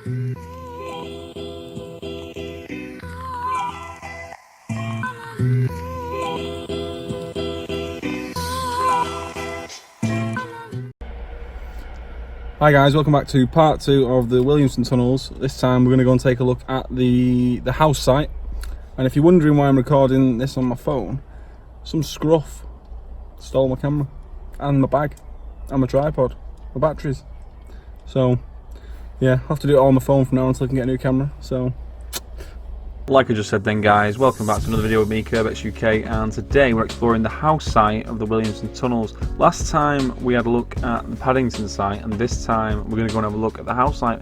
Hi guys, welcome back to part 2 of the Williamson tunnels. This time we're going to go and take a look at the house site. And if you're wondering why I'm recording this on my phone, some scruff stole my camera and my bag and my tripod, my batteries. So yeah, I'll have to do it all on my phone from now until I can get a new camera. So like I just said then guys, welcome back to another video with me, Kerbex UK, and today we're exploring the house site of the Williamson tunnels. Last time we had a look at the Paddington site, and this time we're going to go and have a look at the house site.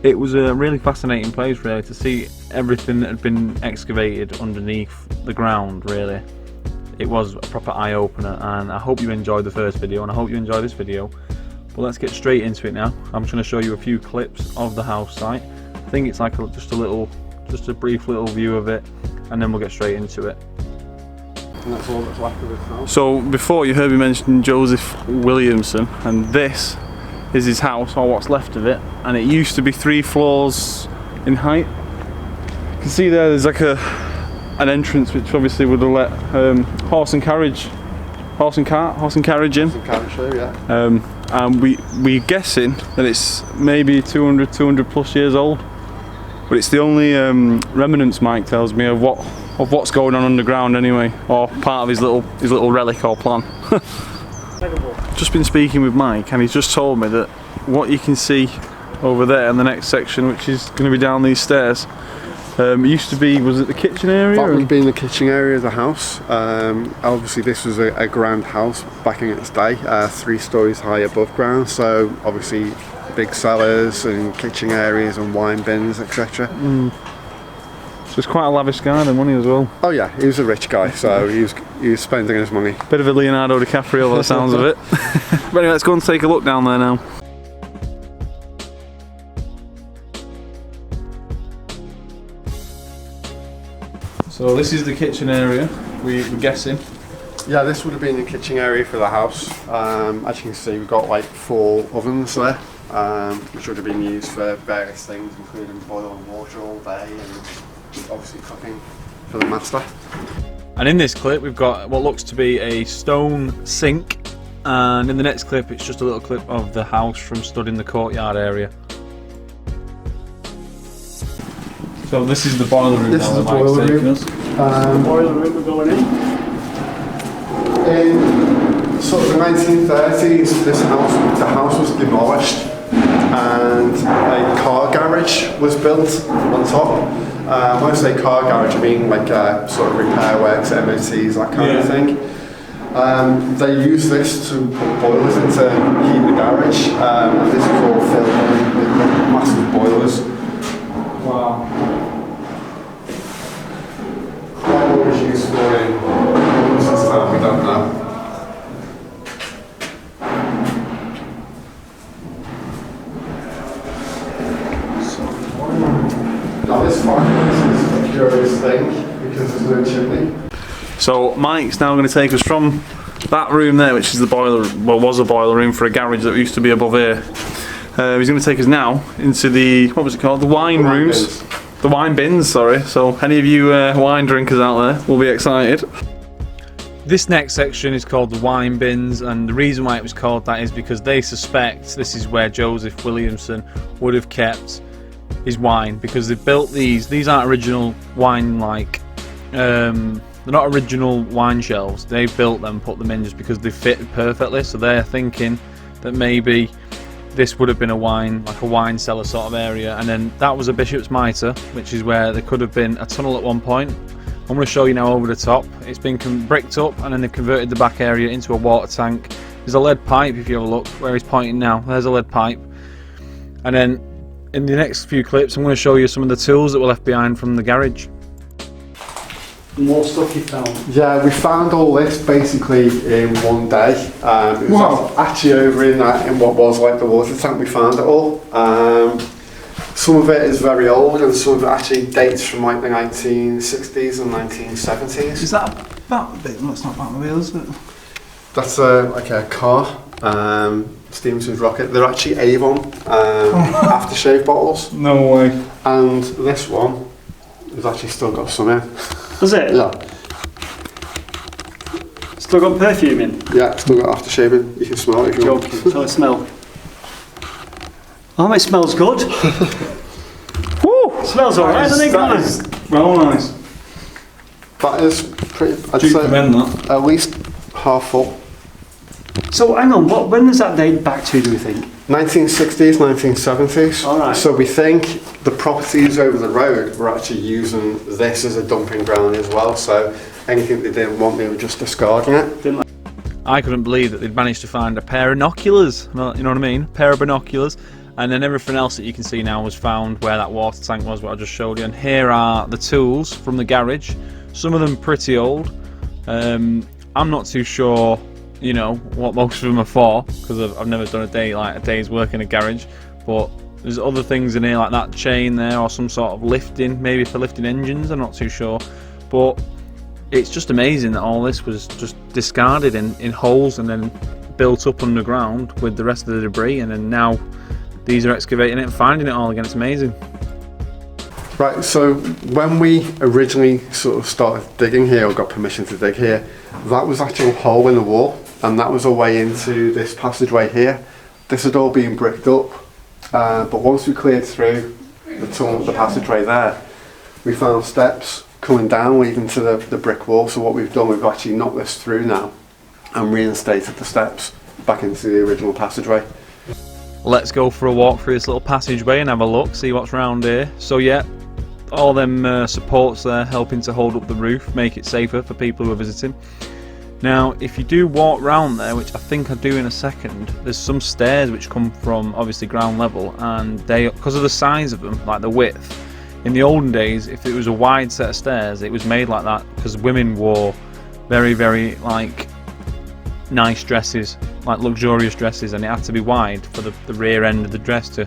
It was a really fascinating place really to see everything that had been excavated underneath the ground really. It was a proper eye-opener, and I hope you enjoyed the first video and I hope you enjoy this video. But let's get straight into it now. I'm just going to show you a few clips of the house site. I think it's like just a brief little view of it, and then we'll get straight into it. And that's all that's left of this house. So before you heard me mention Joseph Williamson, and this is his house, or what's left of it, and it used to be 3 floors in height. You can see there's like an entrance which obviously would have let horse and carriage in. Yeah. And we're guessing that it's maybe 200 plus years old. But it's the only remnants, Mike tells me, of what's going on underground anyway, or part of his little relic or plan. Just been speaking with Mike, and he's just told me that what you can see over there in the next section, which is going to be down these stairs, it used to be, was it the kitchen area? That would have been the kitchen area of the house. Obviously this was a grand house back in its day, 3 stories high above ground, so obviously big cellars and kitchen areas and wine bins, etc. So it's quite a lavish guy then, wasn't he, as well? Oh yeah, he was a rich guy, so he was spending his money. Bit of a Leonardo DiCaprio by the sounds of it. But anyway, let's go and take a look down there now. So this is the kitchen area, we're guessing. Yeah, this would have been the kitchen area for the house. As you can see, we've got like 4 ovens there, which would have been used for various things, including boiling water all day and obviously cooking for the master. And in this clip we've got what looks to be a stone sink, and in the next clip it's just a little clip of the house from stood in the courtyard area. So this is the boiler room. This is the boiler room. Boiler room we're going in. In sort of the 1930s, the house was demolished and a car garage was built on top. When I say car garage, I mean like sort of repair works, MOTs, that kind of thing. They use this to put boilers in to heat the garage, and this is all filled with massive boilers. Wow. What was used for in this time, we don't know. Now this fireplace is a curious thing because there's no chimney. So Mike's now going to take us from that room there, which is the boiler, well, was a boiler room for a garage that used to be above here. He's going to take us now into the, what was it called, the wine rooms. The wine bins, sorry. So any of you wine drinkers out there will be excited. This next section is called the wine bins, and the reason why it was called that is because they suspect this is where Joseph Williamson would have kept his wine, because they've built these aren't original wine, like they're not original wine shelves. They've built them, put them in just because they fit perfectly, so they're thinking that maybe this would have been a wine cellar sort of area, and then that was a bishop's mitre, which is where there could have been a tunnel at one point. I'm going to show you now over the top. It's been bricked up, and then they've converted the back area into a water tank. There's a lead pipe, if you have a look where he's pointing now, there's a lead pipe. And then in the next few clips I'm going to show you some of the tools that were left behind from the garage. More stuff you found? Yeah, we found all this basically in one day. It was actually over in what was like the water tank we found it all. Some of it is very old, and some of it actually dates from like the 1960s and 1970s. Is that a Batmobile? No, it's not a Batmobile, is it? That's like a car. Stevenson's rocket. They're actually Avon aftershave bottles. No way. And this one has actually still got some in. Has it? Yeah. Still got perfume in? Yeah, it's still got aftershave in. You can smell it if you want. Joking. Shall I smell? Oh, it smells good. Woo! Smells alright, doesn't it, guys? Well, nice. That is pretty, I'd Duke say commend that. at least half full. So hang on, when does that date back to, do we think? 1960s, 1970s. All right. So we think the properties over the road were actually using this as a dumping ground as well. So anything they didn't want, they were just discarding it. I couldn't believe that they'd managed to find a pair of binoculars, you know what I mean? A pair of binoculars. And then everything else that you can see now was found where that water tank was, what I just showed you. And here are the tools from the garage. Some of them pretty old. I'm not too sure, you know, what most of them are for, because I've never done a day's work in a garage. But there's other things in here like that chain there, or some sort of lifting, maybe for lifting engines, I'm not too sure. But it's just amazing that all this was just discarded in holes and then built up underground with the rest of the debris, and then now these are excavating it and finding it all again. It's amazing. Right, so when we originally sort of started digging here, or got permission to dig here, that was actually a hole in the wall, and that was a way into this passageway here. This had all been bricked up, but once we cleared through the tunnel, the passageway there, we found steps coming down leading to the brick wall. So what we've done, we've actually knocked this through now and reinstated the steps back into the original passageway. Let's go for a walk through this little passageway and have a look, see what's around here. So yeah, all them supports there helping to hold up the roof, make it safer for people who are visiting. Now if you do walk round there, which I think I do in a second, there's some stairs which come from obviously ground level, and they, because of the size of them, like the width, in the olden days if it was a wide set of stairs it was made like that because women wore very, very like nice dresses, like luxurious dresses, and it had to be wide for the rear end of the dress to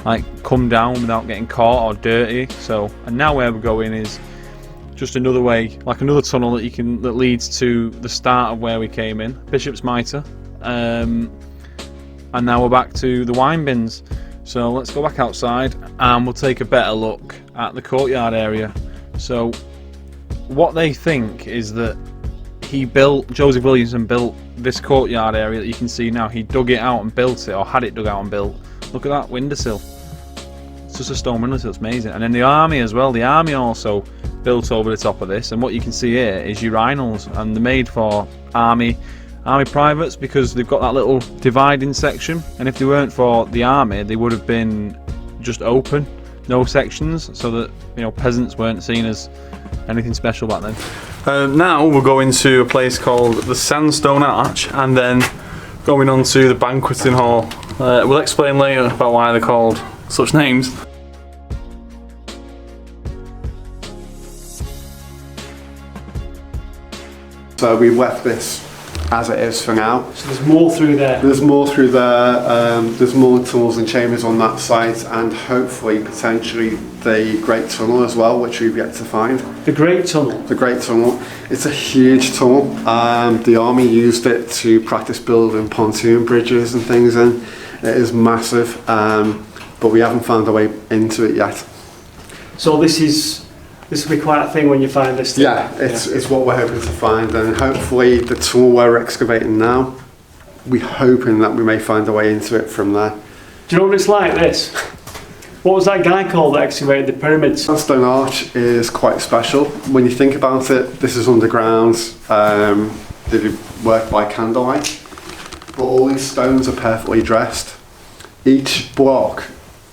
like come down without getting caught or dirty. So, and now where we're going is just another way, like another tunnel that leads to the start of where we came in, Bishop's Mitre, and now we're back to the wine bins. So let's go back outside and we'll take a better look at the courtyard area. So what they think is that Joseph Williamson built this courtyard area that you can see now. He dug it out and built it, or had it dug out and built. Look at that windowsill. It's just a stone windowsill, it's amazing. And then the army as well. The army also built over the top of this, and what you can see here is urinals, and they're made for army privates because they've got that little dividing section, and if they weren't for the army they would have been just open, no sections, so that, you know, peasants weren't seen as anything special back then. Now we'll go into a place called the Sandstone Arch, and then going on to the banqueting hall. We'll explain later about why they're called such names. So we've left this as it is for now. So there's more through there. There's more through there. There's more tunnels and chambers on that site, and hopefully potentially the Great Tunnel as well, which we've yet to find. The Great Tunnel? The Great Tunnel. It's a huge tunnel. The army used it to practice building pontoon bridges and things in. It is massive, but we haven't found a way into it yet. So this will be quite a thing when you find this thing. Yeah, it's what we're hoping to find, and hopefully the tunnel where we're excavating now, we're hoping that we may find a way into it from there. Do you know what it's like, this? What was that guy called that excavated the pyramids? Sandstone Arch is quite special. When you think about it, this is underground. They do work by candlelight, but all these stones are perfectly dressed. Each block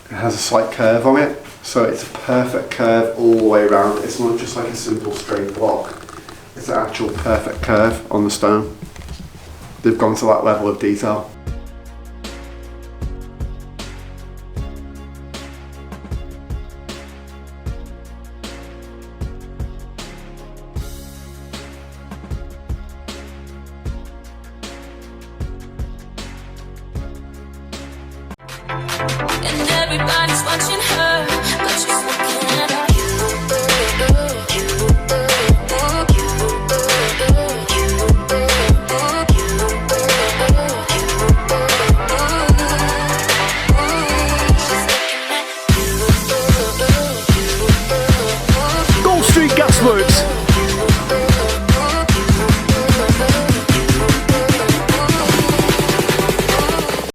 has a slight curve on it, so it's a perfect curve all the way around. It's not just like a simple straight block. It's an actual perfect curve on the stone. They've gone to that level of detail. And everybody's watching her, but she's looking at you. this works.